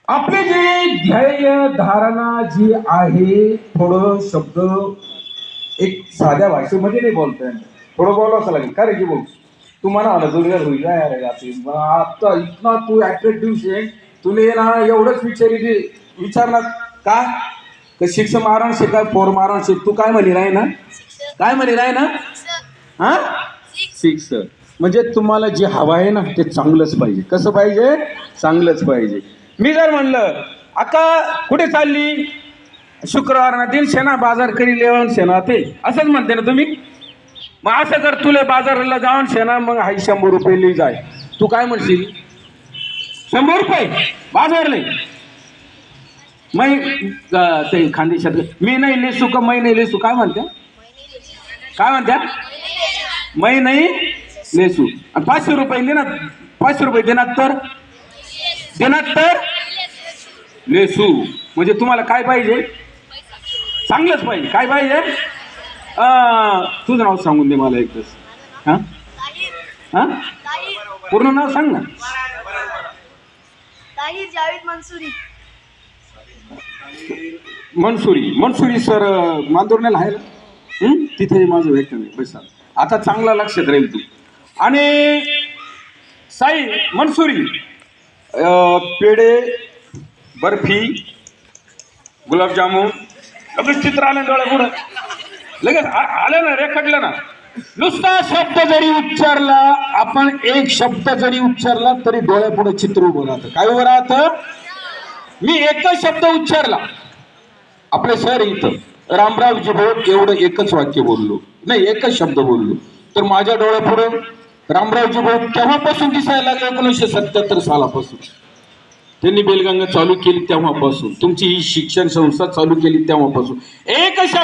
आपले जे ध्येय धारणा जी आहे, थोडं शब्द एक साध्या भाषेमध्ये नाही बोलता येणार, थोडं बोलावं लागेल. का रे की बोल तू म्हणा मला दुनिया होईल का यार आता इतना तू अट्रॅक्टिव्ह शे तुले ना एवढंच विचारणार का तर शिक्ष मारण शिका पोर मारण शिक तू काय म्हणी राय ना काय म्हणी राय ना हा सिक्स म्हणजे तुम्हाला जे हवं आहे ना ते चांगलंच पाहिजे. कसं पाहिजे? चांगलंच पाहिजे. मी जर म्हणलं अक्का कुठे चालली शुक्रवार ना दिन शेना बाजार करी लेवून शेना ते असंच म्हणते ना तुम्ही. मग असं कर तुले बाजाराला जाऊन शेना मग हाई 100 रुपये लिही जाय. तू काय म्हणशील? 100 रुपये बाजारले मै ते खानदेशात मी नाही लेसू का मै नाही लेसू काय म्हणत्या काय म्हणत्या मै नाही लेसू. आणि 500 रुपये देणार 500 रुपये देणार तर लेसू. म्हणजे तुम्हाला काय पाहिजे? चांगलंच पाहिजे. काय पाहिजे? तुझं नाव सांगून दे मला एकच. हां हां पूर्ण नाव सांग ना. मनसुरी सर मांदुर्ण्याला आहे ना तिथे माझं व्यक्त नाही पैसा. आता चांगला लक्षात राहील तू. आणि साई मनसुरी पेढे बर्फी गुलाबजामुन लगेच चित्र आलं डोळ्या पुढं लगेच आलं ना रेखाटलं ना. नुसता शब्द जरी उच्चारला आपण एक शब्द जरी उच्चारला तरी डोळ्यापुढे चित्र उभं राहतं. काय उभं राहतं? मी एकच शब्द उच्चारला आपले सर इथं रामरावजी बोल एवढं एकच वाक्य बोललो नाही एकच शब्द बोललो तर माझ्या डोळ्यापुढे रामरावजी बोल तेव्हापासून दिसायला लागले. 1977 सालापासून त्यांनी बेलगंगा चालू केली तेव्हापासून तुमची ही शिक्षण संस्था चालू केली तेव्हापासून एक शब्द